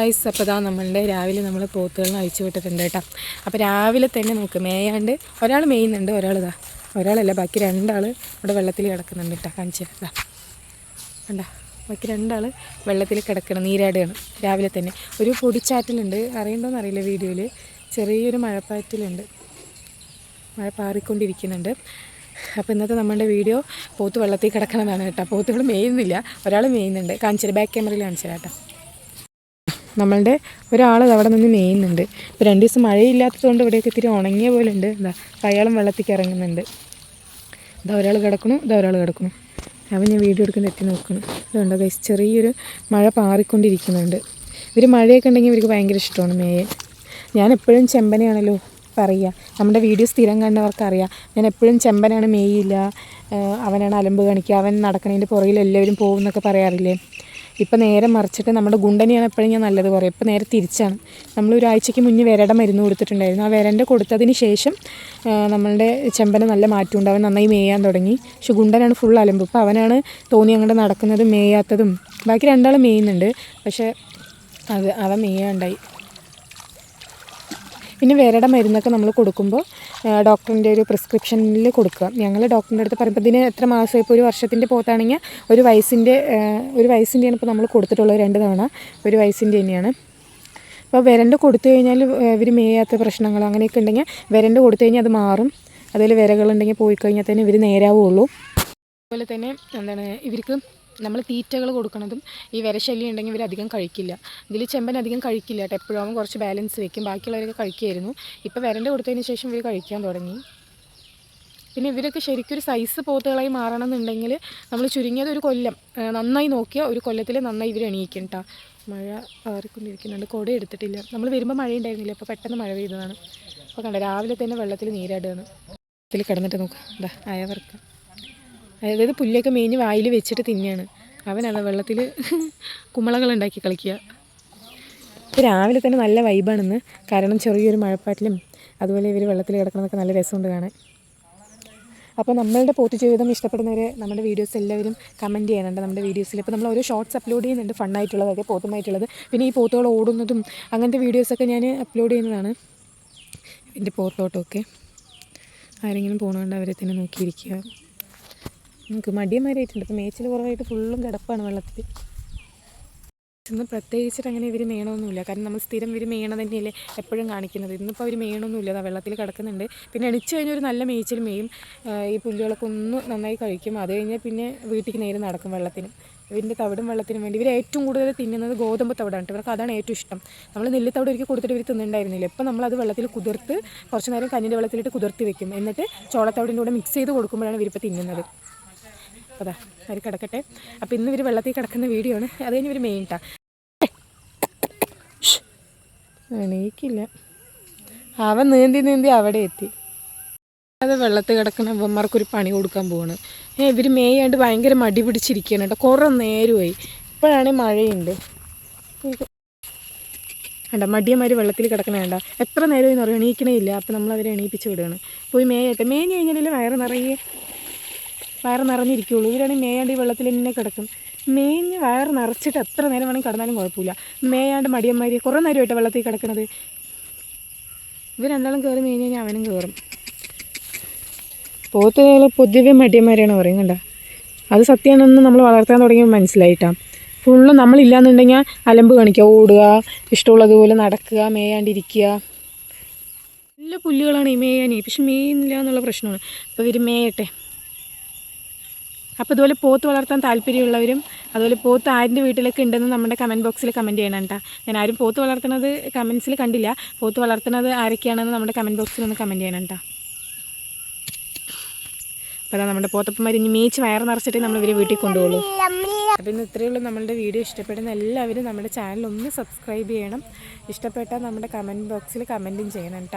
Guys, അപ്പോൾ ഇതാ നമ്മളുടെ രാവിലെ നമ്മൾ പോത്തുകളെ അഴിച്ചു വിട്ടിട്ടുണ്ട് കേട്ടോ. അപ്പോൾ രാവിലെ തന്നെ നമുക്ക് മേയാണ്ട് ഒരാൾ മേയുന്നുണ്ട്, ഒരാളല്ല ബാക്കി രണ്ടാൾ ഇവിടെ വെള്ളത്തിൽ കിടക്കുന്നുണ്ട് കേട്ടോ. കാണിച്ചു തരാം. കണ്ട, ബാക്കി രണ്ടാൾ വെള്ളത്തിൽ കിടക്കണം, നീരാടുകയാണ്. രാവിലെ തന്നെ ഒരു പൊടിച്ചാറ്റലുണ്ട്, അറിയണ്ടോയെന്ന് അറിയില്ല. വീഡിയോയിൽ ചെറിയൊരു മഴപ്പാറ്റലുണ്ട്, മഴ പാറിക്കൊണ്ടിരിക്കുന്നുണ്ട്. അപ്പോൾ ഇന്നത്തെ നമ്മുടെ വീഡിയോ പോത്ത് വെള്ളത്തിൽ കിടക്കണമെന്നാണ് കേട്ടോ. പോത്തുകൾ മേയുന്നില്ല, ഒരാൾ മേയുന്നുണ്ട്. കാണിച്ചു തരാം, ബാക്ക് ക്യാമറയിൽ കാണിച്ചു തരാം കേട്ടോ. നമ്മളുടെ ഒരാൾ അവിടെ നിന്ന് മേയുന്നുണ്ട്. ഇപ്പോൾ 2 ദിവസം മഴയില്ലാത്തതുകൊണ്ട് ഇവിടെയൊക്കെ ഇത്തിരി ഉണങ്ങിയ പോലെ ഉണ്ട്. എന്താ അയാളും വെള്ളത്തേക്ക് ഇറങ്ങുന്നുണ്ട്. ഇതാ ഒരാൾ കിടക്കണു, ഒരാൾ കിടക്കണു. അവൻ ഞാൻ വീഡിയോ എടുക്കുന്ന എത്തി നോക്കണം. ഇതുണ്ടോ ഗൈസ്, ചെറിയൊരു മഴ പാറിക്കൊണ്ടിരിക്കുന്നുണ്ട്. ഇവർ മഴയൊക്കെ ഉണ്ടെങ്കിൽ ഇവർക്ക് ഭയങ്കര ഇഷ്ടമാണ് മേയാൻ. ഞാൻ എപ്പോഴും ചെമ്പനെയാണല്ലോ പറയുക, നമ്മുടെ വീഡിയോ സ്ഥിരം കണ്ടവർക്കറിയാം. ഞാൻ എപ്പോഴും ചെമ്പനാണ് മേയില്ല, അവനാണ് അലമ്പ് കാണിക്കുക, അവൻ നടക്കണതിൻ്റെ പുറകിൽ എല്ലാവരും പോകും എന്നൊക്കെ പറയാറില്ലേ. ഇപ്പം നേരെ മറിച്ചിട്ട് നമ്മുടെ ഗുണ്ടനെയാണ് എപ്പോഴും ഞാൻ നല്ലത് പറയും. ഇപ്പം നേരെ തിരിച്ചാണ്. നമ്മൾ ഒരാഴ്ചയ്ക്ക് മുന്നേ വിരയുടെ മരുന്ന് കൊടുത്തിട്ടുണ്ടായിരുന്നു. ആ വിരൻ്റെ കൊടുത്തതിന് ശേഷം നമ്മളുടെ ചെമ്പന് നല്ല മാറ്റമുണ്ട്, അവൻ നന്നായി മേയാൻ തുടങ്ങി. പക്ഷെ ഗുണ്ടനാണ് ഫുൾ അലമ്പ്. ഇപ്പോൾ അവനാണ് തോന്നി അങ്ങോട്ട് നടക്കുന്നതും മേയാത്തതും. ബാക്കി രണ്ടാൾ മേയുന്നുണ്ട്, പക്ഷേ അവൻ മേയാണ്ടായി. പിന്നെ വിരയുടെ മരുന്നൊക്കെ നമ്മൾ കൊടുക്കുമ്പോൾ ഡോക്ടറിൻ്റെ ഒരു പ്രിസ്ക്രിപ്ഷനിൽ കൊടുക്കുക. ഞങ്ങൾ ഡോക്ടറിൻ്റെ അടുത്ത് പറയുമ്പോൾ ഇതിന് എത്ര മാസം, ഇപ്പോൾ 1 വർഷത്തിൻ്റെ പോത്താണെങ്കിൽ 1 വയസ്സിൻ്റെയാണ് ഇപ്പോൾ നമ്മൾ കൊടുത്തിട്ടുള്ളത്. 2 തവണ 1 വയസ്സിൻ്റെ തന്നെയാണ്. അപ്പോൾ വിരൻ്റെ കൊടുത്തു കഴിഞ്ഞാൽ ഇവർ മേയാത്ത പ്രശ്നങ്ങൾ അങ്ങനെയൊക്കെ ഉണ്ടെങ്കിൽ വിരൻ്റെ കൊടുത്തു കഴിഞ്ഞാൽ അത് മാറും. അതുപോലെ വിരകളുണ്ടെങ്കിൽ പോയി കഴിഞ്ഞാൽ തന്നെ ഇവർ നേരാവുള്ളൂ. അതുപോലെ തന്നെ എന്താണ് ഇവർക്ക് നമ്മൾ തീറ്റകൾ കൊടുക്കണതും ഈ വിരശല്യം ഉണ്ടെങ്കിൽ ഇവർ അധികം കഴിക്കില്ല. ഇതിൽ ചെമ്പൻ അധികം കഴിക്കില്ല കേട്ടോ. എപ്പോഴും അവൻ കുറച്ച് ബാലൻസ് വെക്കും, ബാക്കിയുള്ളവരൊക്കെ കഴിക്കുമായിരുന്നു. ഇപ്പോൾ വിരൻ്റെ കൊടുത്തതിന് ശേഷം ഇവർ കഴിക്കാൻ തുടങ്ങി. പിന്നെ ഇവരൊക്കെ ശരിക്കും ഒരു സൈസ് പോത്തുകളായി മാറണമെന്നുണ്ടെങ്കിൽ നമ്മൾ ചുരുങ്ങിയത് 1 കൊല്ലം നന്നായി നോക്കിയാൽ 1 കൊല്ലത്തിൽ നന്നായി ഇവർ എണീക്കും കേട്ടോ. മഴ പാറിക്കൊണ്ടിരിക്കുന്നുണ്ട്, കുട എടുത്തിട്ടില്ല. നമ്മൾ വരുമ്പോൾ മഴയുണ്ടായിരുന്നില്ല, അപ്പോൾ പെട്ടെന്ന് മഴ പെയ്തതാണ്. അപ്പോൾ കണ്ട, രാവിലെ തന്നെ വെള്ളത്തിൽ നീരാടുകയാണ്. വെള്ളത്തിൽ കിടന്നിട്ട് നോക്കുക, എന്താ അയവർക്ക്, അതായത് പുല്ലൊക്കെ മേഞ്ഞ് വായിൽ വെച്ചിട്ട് തിന്നെയാണ്. അവനത് വെള്ളത്തിൽ കുമ്പളകളുണ്ടാക്കി കളിക്കുക. ഇപ്പോൾ രാവിലെ തന്നെ നല്ല വൈബാണെന്ന്, കാരണം ചെറിയൊരു മഴപ്പാറ്റിലും അതുപോലെ ഇവർ വെള്ളത്തിൽ കിടക്കുന്നതൊക്കെ നല്ല രസമുണ്ട് കാണാൻ. അപ്പോൾ നമ്മളുടെ പോത്ത് ജീവിതം ഇഷ്ടപ്പെടുന്നവരെ നമ്മുടെ വീഡിയോസ് എല്ലാവരും കമൻറ്റ് ചെയ്യാനുണ്ട് നമ്മുടെ വീഡിയോസിൽ. ഇപ്പോൾ നമ്മൾ ഓരോ ഷോർട്സ് അപ്ലോഡ് ചെയ്യുന്നുണ്ട്, ഫണ്ണായിട്ടുള്ളതൊക്കെ പോത്തുമായിട്ടുള്ളത്. പിന്നെ ഈ പോത്തുകൾ ഓടുന്നതും അങ്ങനത്തെ വീഡിയോസൊക്കെ ഞാൻ അപ്ലോഡ് ചെയ്യുന്നതാണ്. എൻ്റെ പോത്തോട്ടമൊക്കെ ആരെങ്കിലും പോകണമുണ്ട് അവരെ തന്നെ നോക്കിയിരിക്കുക. നമുക്ക് മടിയന്മാരായിട്ടുണ്ട്. ഇപ്പോൾ മേച്ചിൽ കുറവായിട്ട് ഫുള്ളും കിടപ്പാണ് വെള്ളത്തിൽ. ഇന്ന് പ്രത്യേകിച്ചിട്ട് അങ്ങനെ ഇവർ മേയണമൊന്നുമില്ല, കാരണം നമ്മൾ സ്ഥിരം ഇവർ മേയണം തന്നെയല്ലേ എപ്പോഴും കാണിക്കുന്നത്. ഇന്നിപ്പോൾ അവർ മേയണമൊന്നുമില്ല, വെള്ളത്തിൽ കിടക്കുന്നുണ്ട്. പിന്നെ എണിച്ച് കഴിഞ്ഞാൽ ഒരു നല്ല മേച്ചിൽ മേയും. ഈ പുല്ലുകളൊക്കെ ഒന്ന് നന്നായി കഴിക്കും. അത് കഴിഞ്ഞാൽ പിന്നെ വീട്ടിലേക്ക് നേരെ നടക്കും വെള്ളത്തിന്. ഇവരിൻ്റെ തവിടും വെള്ളത്തിനും വേണ്ടി ഇവർ ഏറ്റവും കൂടുതൽ തിന്നുന്നത് ഗോതമ്പ് തവിടാണ്. ഇവർക്ക് അതാണ് ഏറ്റവും ഇഷ്ടം. നമ്മൾ നെല്ലിത്തവിട് ഒരിക്കൽ കൊടുത്തിട്ട് ഇവർ തിന്നുണ്ടായിരുന്നില്ല. ഇപ്പോൾ നമ്മളത് വെള്ളത്തിൽ കുതിർത്ത് കുറച്ച് നേരം കഞ്ഞിൻ്റെ വെള്ളത്തിലിട്ട് കുതിർത്തി വെക്കും. എന്നിട്ട് ചോളത്തവിടിൻ്റെ കൂടെ മിക്സ് ചെയ്ത് കൊടുക്കുമ്പോഴാണ് ഇവരിപ്പോൾ തിന്നുന്നത്. അതാ അവർ കിടക്കട്ടെ. അപ്പോൾ ഇന്ന് ഇവർ വെള്ളത്തിൽ കിടക്കുന്ന വീഡിയോ ആണ്. അത് കഴിഞ്ഞ് ഇവർ മെയിൻട്ടാ എണീക്കില്ല. അവൻ നീന്തി അവിടെ എത്തി. അത് വെള്ളത്തിൽ കിടക്കുന്ന അവന്മാർക്കൊരു പണി കൊടുക്കാൻ പോവാണ്. ഇവർ മേയാണ്ട് ഭയങ്കര മടി പിടിച്ചിരിക്കുകയാണ് കേട്ടോ. കുറേ നേരമായി. ഇപ്പോഴാണെങ്കിൽ മഴയുണ്ട്. വേണ്ട, മടിയന്മാർ വെള്ളത്തിൽ കിടക്കണ വേണ്ട. എത്ര നേരമായി എന്ന് പറയും, എണീക്കണേ ഇല്ല. അപ്പോൾ നമ്മളവരെ എണീപ്പിച്ച് വിടുകയാണ്. പോയി മേയട്ടെ. മേഞ്ഞ് കഴിഞ്ഞാൽ വയറ് നിറഞ്ഞിരിക്കുകയുള്ളൂ. ഇവരാണെങ്കിൽ മേയാണ്ട് ഈ വെള്ളത്തിൽ തന്നെ കിടക്കും. മേഞ്ഞ് വയറ് നിറച്ചിട്ട് എത്ര നേരം വേണമെങ്കിൽ കിടന്നാലും കുഴപ്പമില്ല. മേയാണ്ട് മടിയന്മാർ കുറേ നേരമായിട്ട് വെള്ളത്തിൽ കിടക്കണത്. ഇവർ രണ്ടാളും കയറി മേഞ്ഞ് കഴിഞ്ഞാൽ അവനും കയറും. പോത്തുകൾ പൊതുവെ മടിയന്മാരാണ് പറയുന്നുണ്ട. അത് സത്യമാണെന്ന് നമ്മൾ വളർത്താൻ തുടങ്ങിയപ്പോൾ മനസ്സിലായിട്ടാണ്. ഫുള്ള് നമ്മളില്ലാന്നുണ്ടെങ്കിൽ അലമ്പ് കാണിക്കുക, ഓടുക, ഇഷ്ടമുള്ളതുപോലെ നടക്കുക, മേയാണ്ടിരിക്കുക. നല്ല പുല്ലുകളാണ് ഈ മേയാനേ, പക്ഷെ മേയുന്നില്ല എന്നുള്ള പ്രശ്നമാണ്. അപ്പോൾ ഇവർ മേയട്ടെ. അപ്പോൾ ഇതുപോലെ പോത്ത് വളർത്താൻ താല്പര്യമുള്ളവരും അതുപോലെ പോത്ത് ആരുടെ വീട്ടിലൊക്കെ ഉണ്ടെന്ന് നമ്മുടെ കമൻറ്റ് ബോക്സിൽ കമൻറ്റ് ചെയ്യണം കേട്ടോ. ഞാൻ ആരും പോത്ത് വളർത്തുന്നത് കമൻസിൽ കണ്ടില്ല. പോത്ത് വളർത്തുന്നത് ആരൊക്കെയാണെന്ന് നമ്മുടെ കമൻറ്റ് ബോക്സിൽ ഒന്ന് കമൻറ്റ് ചെയ്യണം കേട്ടോ. അപ്പോൾ അതാ നമ്മുടെ പോത്തപ്പന്മാർ ഇനി മേച്ച് വയറ് നിറച്ചിട്ട് നമ്മൾ ഇവരെ വീട്ടിൽ കൊണ്ടുപോകുള്ളൂ. അപ്പോൾ ഇന്ന് ഇത്രയേ ഉള്ളൂ. നമ്മളുടെ വീഡിയോ ഇഷ്ടപ്പെടുന്ന എല്ലാവരും നമ്മുടെ ചാനൽ ഒന്ന് സബ്സ്ക്രൈബ് ചെയ്യണം. ഇഷ്ടപ്പെട്ടാൽ നമ്മുടെ കമൻറ്റ് ബോക്സിൽ കമൻറ്റും ചെയ്യണം കേട്ടോ.